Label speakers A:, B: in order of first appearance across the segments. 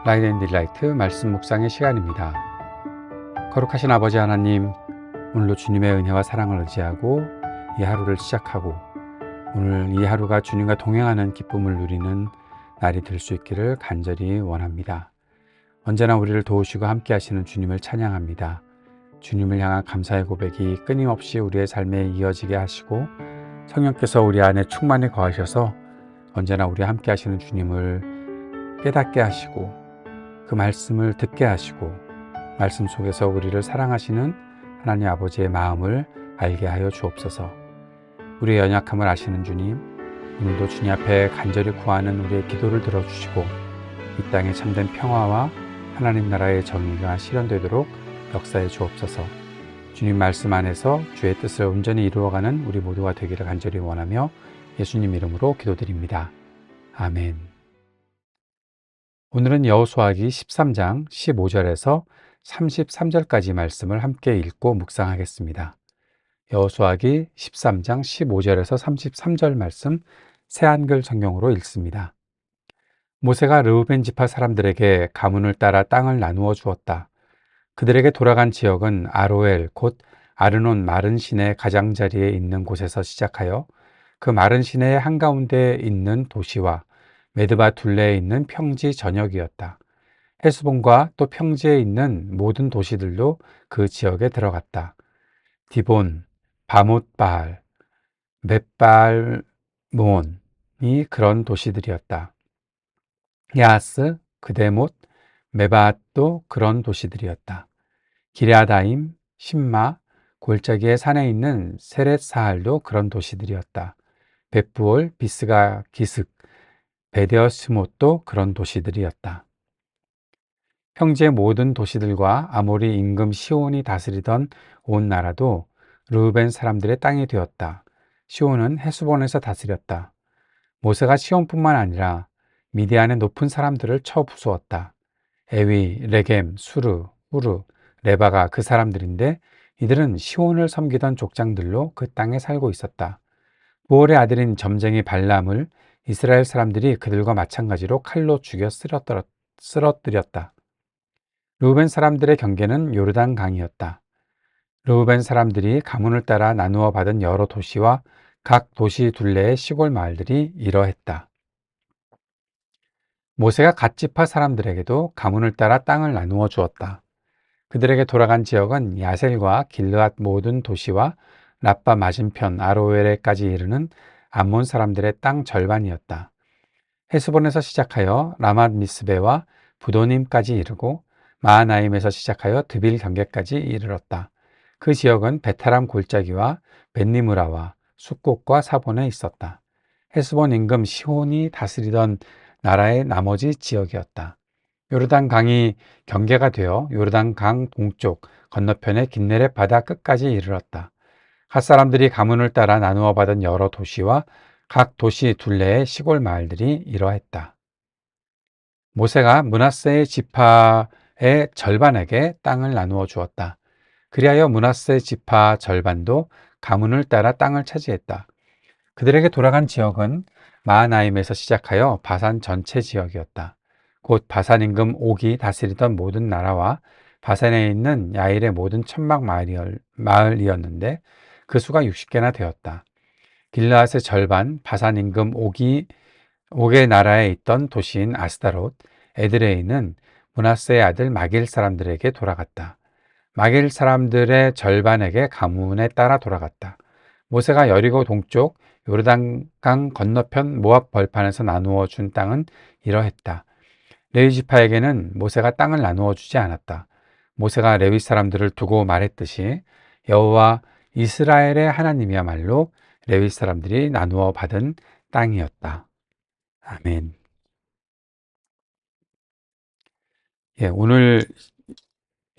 A: 라이트 앤 딜라이트 말씀 묵상의 시간입니다. 거룩하신 아버지 하나님, 오늘도 주님의 은혜와 사랑을 의지하고 이 하루를 시작하고 오늘 이 하루가 주님과 동행하는 기쁨을 누리는 날이 될 수 있기를 간절히 원합니다. 언제나 우리를 도우시고 함께 하시는 주님을 찬양합니다. 주님을 향한 감사의 고백이 끊임없이 우리의 삶에 이어지게 하시고 성령께서 우리 안에 충만히 거하셔서 언제나 우리와 함께 하시는 주님을 깨닫게 하시고 그 말씀을 듣게 하시고 말씀 속에서 우리를 사랑하시는 하나님 아버지의 마음을 알게 하여 주옵소서. 우리의 연약함을 아시는 주님, 오늘도 주님 앞에 간절히 구하는 우리의 기도를 들어주시고 이 땅에 참된 평화와 하나님 나라의 정의가 실현되도록 역사해 주옵소서. 주님 말씀 안에서 주의 뜻을 온전히 이루어가는 우리 모두가 되기를 간절히 원하며 예수님 이름으로 기도드립니다. 아멘. 오늘은 여호수아기 13장 15절에서 33절까지 말씀을 함께 읽고 묵상하겠습니다. 여호수아기 13장 15절에서 33절 말씀 새한글 성경으로 읽습니다. 모세가 르우벤 지파 사람들에게 가문을 따라 땅을 나누어 주었다. 그들에게 돌아간 지역은 아로엘 곧 아르논 마른 시내 가장자리에 있는 곳에서 시작하여 그 마른 시내의 한가운데에 있는 도시와 메드바 둘레에 있는 평지 전역이었다. 헤스본과 또 평지에 있는 모든 도시들도 그 지역에 들어갔다. 디본, 바못바알, 벳발몬이 그런 도시들이었다. 야하스, 그데못, 메바앗도 그런 도시들이었다. 기랴다임, 신마, 골짜기의 산에 있는 세렛사할도 그런 도시들이었다. 벳부올, 비스가 기슭, 베데어스못도 그런 도시들이었다. 평지의 모든 도시들과 아모리 임금 시온이 다스리던 온 나라도 르우벤 사람들의 땅이 되었다. 시온은 헤스본에서 다스렸다. 모세가 시온뿐만 아니라 미디안의 높은 사람들을 쳐 부수었다. 에위, 레겜, 수르, 후르, 레바가 그 사람들인데 이들은 시온을 섬기던 족장들로 그 땅에 살고 있었다. 부올의 아들인 점쟁이 발람을 이스라엘 사람들이 그들과 마찬가지로 칼로 죽여 쓰러뜨렸다. 르우벤 사람들의 경계는 요르단 강이었다. 르우벤 사람들이 가문을 따라 나누어 받은 여러 도시와 각 도시 둘레의 시골 마을들이 이러했다. 모세가 갓지파 사람들에게도 가문을 따라 땅을 나누어 주었다. 그들에게 돌아간 지역은 야셀과 길르앗 모든 도시와 라빠 맞은편 아로엘에까지 이르는 암몬 사람들의 땅 절반이었다. 헤스본에서 시작하여 라맛 미스베와 부도님까지 이르고 마하나임에서 시작하여 드빌 경계까지 이르렀다. 그 지역은 베타람 골짜기와 벳니무라와 숫곳과 사본에 있었다. 헤스본 임금 시온이 다스리던 나라의 나머지 지역이었다. 요르단 강이 경계가 되어 요르단 강 동쪽 건너편의 긴네렛 바다 끝까지 이르렀다. 갓 사람들이 가문을 따라 나누어 받은 여러 도시와 각 도시 둘레의 시골 마을들이 이러했다. 모세가 므낫세의 지파의 절반에게 땅을 나누어 주었다. 그리하여 므낫세 지파 절반도 가문을 따라 땅을 차지했다. 그들에게 돌아간 지역은 마하나임에서 시작하여 바산 전체 지역이었다. 곧 바산 임금 옥이 다스리던 모든 나라와 바산에 있는 야일의 모든 천막 마을이었는데 그 수가 60개나 되었다. 길르앗의 절반, 바산 임금 옥의 나라에 있던 도시인 아스다롯, 에드레이는 므낫세의 아들 마길 사람들에게 돌아갔다. 마길 사람들의 절반에게 가문에 따라 돌아갔다. 모세가 여리고 동쪽 요르단강 건너편 모압 벌판에서 나누어 준 땅은 이러했다. 레위 지파에게는 모세가 땅을 나누어 주지 않았다. 모세가 레위 사람들을 두고 말했듯이 여호와 이스라엘의 하나님이야말로 레위 사람들이 나누어 받은 땅이었다. 아멘. 오늘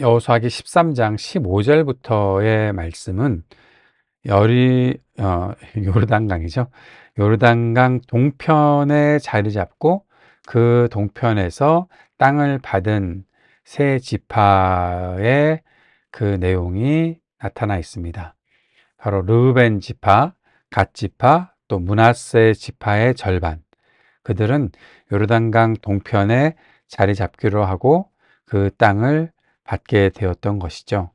A: 여호수아기 13장 15절부터의 말씀은 요르단강이죠. 요르단강 동편에 자리 잡고 그 동편에서 땅을 받은 세 지파의 그 내용이 나타나 있습니다. 바로 르우벤 지파, 갓 지파, 또 므낫세 지파의 절반. 그들은 요르단강 동편에 자리 잡기로 하고 그 땅을 받게 되었던 것이죠.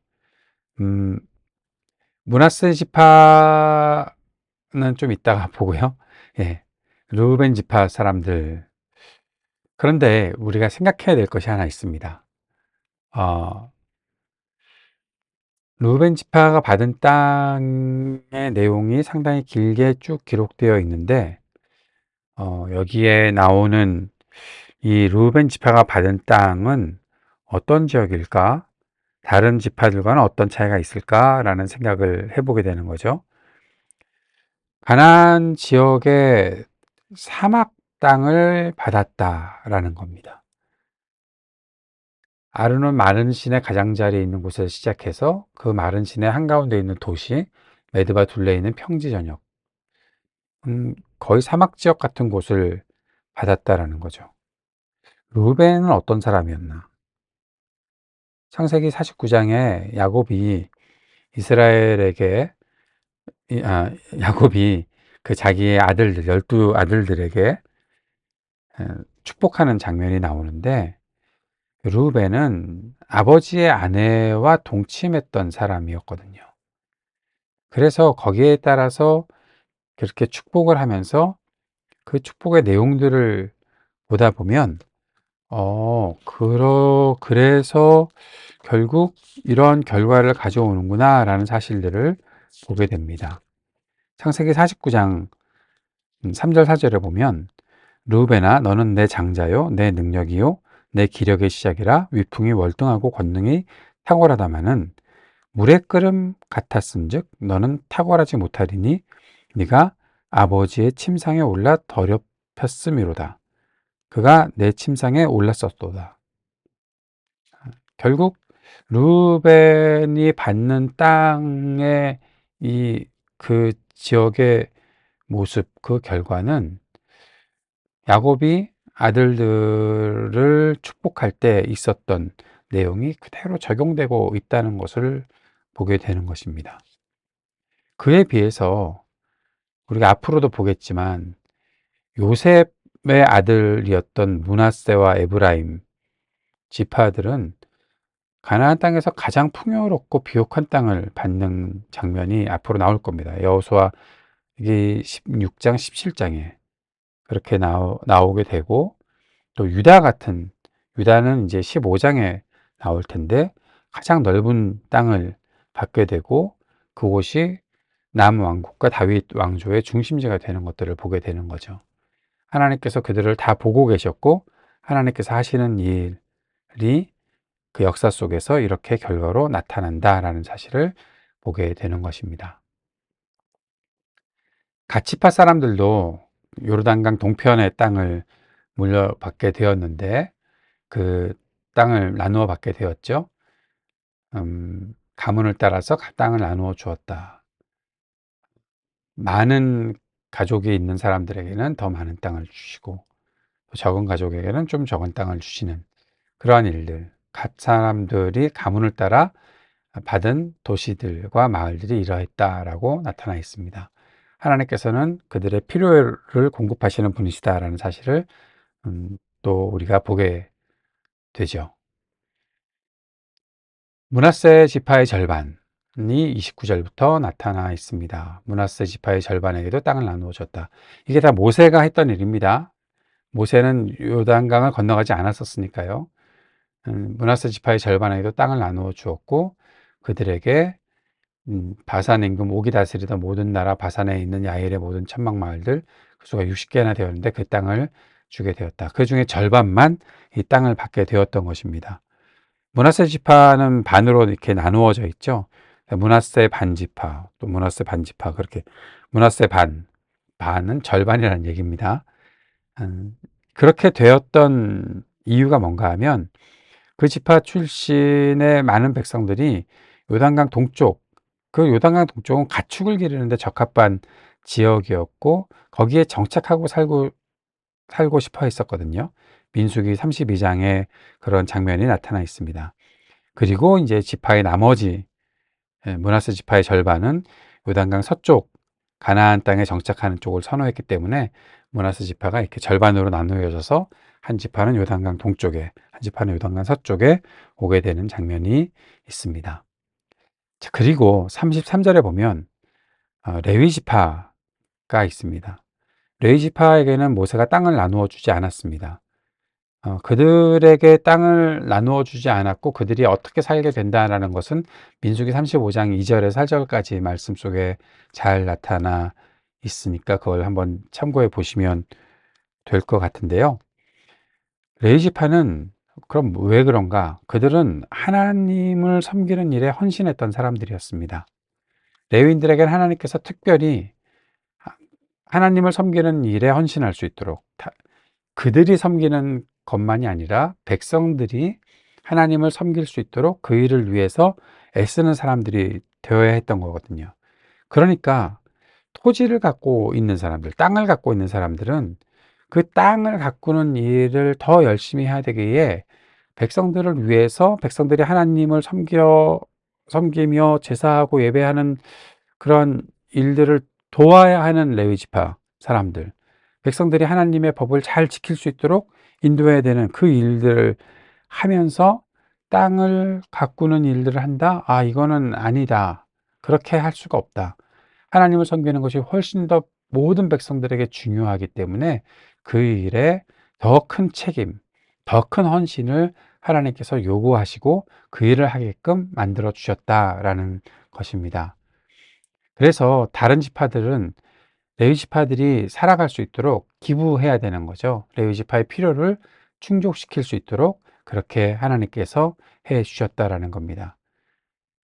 A: 음, 므낫세 지파는 좀 이따가 보고요. 예, 르우벤 지파 사람들. 그런데 우리가 생각해야 될 것이 하나 있습니다. 어, 르우벤 지파가 받은 땅의 내용이 상당히 길게 쭉 기록되어 있는데, 여기에 나오는 이 르우벤 지파가 받은 땅은 어떤 지역일까? 다른 지파들과는 어떤 차이가 있을까라는 생각을 해보게 되는 거죠. 가나안 지역의 사막 땅을 받았다라는 겁니다. 아르논 마른 시내 가장자리에 있는 곳에서 시작해서 그 마른 시내 한가운데 있는 도시 메드바 둘레에 있는 평지 전역, 거의 사막 지역 같은 곳을 받았다라는 거죠. 르우벤은 어떤 사람이었나? 창세기 49장에 야곱이 이스라엘에게 야곱이 그 자기의 아들들, 12아들들에게 축복하는 장면이 나오는데, 르우벤은 아버지의 아내와 동침했던 사람이었거든요. 그래서 거기에 따라서 그렇게 축복을 하면서 그 축복의 내용들을 보다 보면, 그래서 결국 이런 결과를 가져오는구나 라는 사실들을 보게 됩니다. 창세기 49장 3절 4절에 보면, 르우벤아 너는 내 장자요 내 능력이요 내 기력의 시작이라 위풍이 월등하고 권능이 탁월하다마는 물의 끓음 같았은즉 너는 탁월하지 못하리니 네가 아버지의 침상에 올라 더럽혔음이로다. 그가 내 침상에 올랐었도다. 결국 르우벤이 받는 땅의 그 지역의 모습, 그 결과는 야곱이 아들들을 축복할 때 있었던 내용이 그대로 적용되고 있다는 것을 보게 되는 것입니다. 그에 비해서 우리가 앞으로도 보겠지만 요셉의 아들이었던 므낫세와 에브라임 지파들은 가나안 땅에서 가장 풍요롭고 비옥한 땅을 받는 장면이 앞으로 나올 겁니다. 여호수아 이게 16장, 17장에 그렇게 나오게 되고, 또 유다는 이제 15장에 나올 텐데 가장 넓은 땅을 받게 되고 그곳이 남왕국과 다윗 왕조의 중심지가 되는 것들을 보게 되는 거죠. 하나님께서 그들을 다 보고 계셨고 하나님께서 하시는 일이 그 역사 속에서 이렇게 결과로 나타난다라는 사실을 보게 되는 것입니다. 가치파 사람들도 요르단강 동편의 땅을 물려받게 되었는데 그 땅을 나누어 받게 되었죠. 가문을 따라서 땅을 나누어 주었다. 많은 가족이 있는 사람들에게는 더 많은 땅을 주시고 적은 가족에게는 좀 적은 땅을 주시는 그러한 일들, 각 사람들이 가문을 따라 받은 도시들과 마을들이 이러했다라고 나타나 있습니다. 하나님께서는 그들의 필요를 공급하시는 분이시다라는 사실을 또 우리가 보게 되죠. 므낫세 지파의 절반이 29절부터 나타나 있습니다. 므낫세 지파의 절반에게도 땅을 나누어 줬다. 이게 다 모세가 했던 일입니다. 모세는 요단강을 건너가지 않았었으니까요. 므낫세 지파의 절반에게도 땅을 나누어 주었고 그들에게 바산 임금 옥이 다스리던 모든 나라 바산에 있는 야일의 모든 천막 마을들 그 수가 60개나 되었는데 그 땅을 주게 되었다. 그 중에 절반만 이 땅을 받게 되었던 것입니다. 므낫세 지파는 반으로 이렇게 나누어져 있죠. 므낫세 반지파, 또 므낫세 반지파 그렇게 므낫세 반은 절반이라는 얘기입니다. 그렇게 되었던 이유가 뭔가 하면 그 지파 출신의 많은 백성들이 요단강 동쪽, 그 요단강 동쪽은 가축을 기르는데 적합한 지역이었고 거기에 정착하고 살고 싶어 했었거든요. 민수기 32장에 그런 장면이 나타나 있습니다. 그리고 이제 지파의 나머지 므낫세 지파의 절반은 요단강 서쪽 가나안 땅에 정착하는 쪽을 선호했기 때문에 므낫세 지파가 이렇게 절반으로 나누어져서 한 지파는 요단강 동쪽에, 한 지파는 요단강 서쪽에 오게 되는 장면이 있습니다. 자, 그리고 33절에 보면 레위 지파가 있습니다. 레위 지파에게는 모세가 땅을 나누어 주지 않았습니다. 그들에게 땅을 나누어 주지 않았고 그들이 어떻게 살게 된다라는 것은 민수기 35장 2절에서 4절까지 말씀 속에 잘 나타나 있으니까 그걸 한번 참고해 보시면 될 것 같은데요. 레위 지파는 그럼 왜 그런가? 그들은 하나님을 섬기는 일에 헌신했던 사람들이었습니다. 레위인들에게는 하나님께서 특별히 하나님을 섬기는 일에 헌신할 수 있도록 그들이 섬기는 것만이 아니라 백성들이 하나님을 섬길 수 있도록 그 일을 위해서 애쓰는 사람들이 되어야 했던 거거든요. 그러니까 토지를 갖고 있는 사람들, 땅을 갖고 있는 사람들은 그 땅을 가꾸는 일을 더 열심히 해야 되기에 백성들을 위해서 백성들이 하나님을 섬기며 제사하고 예배하는 그런 일들을 도와야 하는 레위 지파 사람들, 백성들이 하나님의 법을 잘 지킬 수 있도록 인도해야 되는 그 일들을 하면서 땅을 가꾸는 일들을 한다? 이거는 아니다. 그렇게 할 수가 없다. 하나님을 섬기는 것이 훨씬 더 모든 백성들에게 중요하기 때문에 그 일에 더 큰 책임, 더 큰 헌신을 하나님께서 요구하시고 그 일을 하게끔 만들어 주셨다라는 것입니다. 그래서 다른 지파들은 레위 지파들이 살아갈 수 있도록 기부해야 되는 거죠. 레위 지파의 필요를 충족시킬 수 있도록 그렇게 하나님께서 해 주셨다라는 겁니다.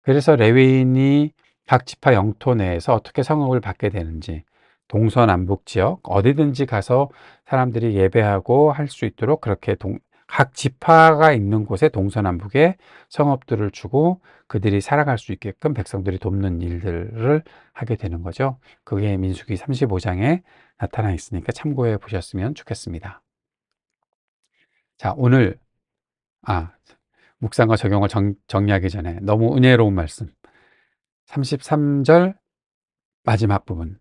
A: 그래서 레위인이 각 지파 영토 내에서 어떻게 성읍을 받게 되는지, 동서남북 지역 어디든지 가서 사람들이 예배하고 할 수 있도록 그렇게 각 지파가 있는 곳에 동서남북에 성읍들을 주고 그들이 살아갈 수 있게끔 백성들이 돕는 일들을 하게 되는 거죠. 그게 민수기 35장에 나타나 있으니까 참고해 보셨으면 좋겠습니다. 자, 오늘 묵상과 적용을 정리하기 전에 너무 은혜로운 말씀 33절 마지막 부분,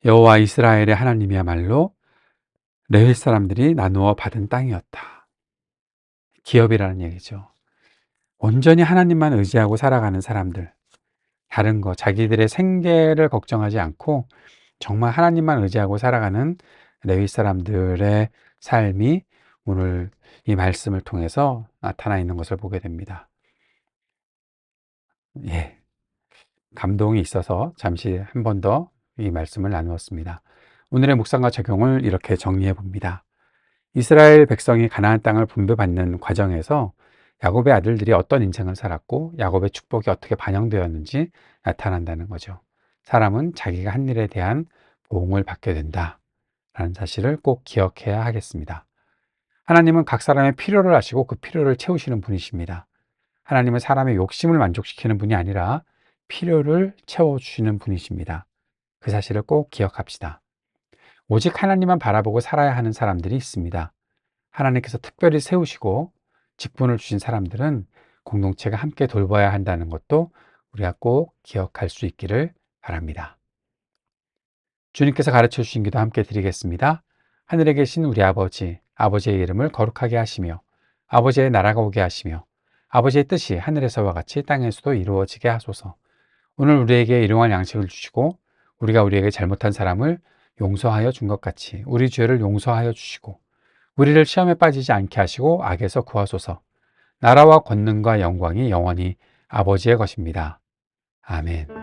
A: 여호와 이스라엘의 하나님이야말로 레위 사람들이 나누어 받은 땅이었다. 기업이라는 얘기죠. 온전히 하나님만 의지하고 살아가는 사람들, 다른 거 자기들의 생계를 걱정하지 않고 정말 하나님만 의지하고 살아가는 레위 사람들의 삶이 오늘 이 말씀을 통해서 나타나 있는 것을 보게 됩니다. 예, 감동이 있어서 잠시 한 번 더 이 말씀을 나누었습니다. 오늘의 묵상과 적용을 이렇게 정리해 봅니다. 이스라엘 백성이 가나안 땅을 분배받는 과정에서 야곱의 아들들이 어떤 인생을 살았고 야곱의 축복이 어떻게 반영되었는지 나타난다는 거죠. 사람은 자기가 한 일에 대한 보응을 받게 된다라는 사실을 꼭 기억해야 하겠습니다. 하나님은 각 사람의 필요를 아시고 그 필요를 채우시는 분이십니다. 하나님은 사람의 욕심을 만족시키는 분이 아니라 필요를 채워주시는 분이십니다. 그 사실을 꼭 기억합시다. 오직 하나님만 바라보고 살아야 하는 사람들이 있습니다. 하나님께서 특별히 세우시고 직분을 주신 사람들은 공동체가 함께 돌봐야 한다는 것도 우리가 꼭 기억할 수 있기를 바랍니다. 주님께서 가르쳐 주신 기도 함께 드리겠습니다. 하늘에 계신 우리 아버지, 아버지의 이름을 거룩하게 하시며 아버지의 나라가 오게 하시며 아버지의 뜻이 하늘에서와 같이 땅에서도 이루어지게 하소서. 오늘 우리에게 일용할 양식을 주시고 우리가 우리에게 잘못한 사람을 용서하여 준 것 같이 우리 죄를 용서하여 주시고 우리를 시험에 빠지지 않게 하시고 악에서 구하소서. 나라와 권능과 영광이 영원히 아버지의 것입니다. 아멘.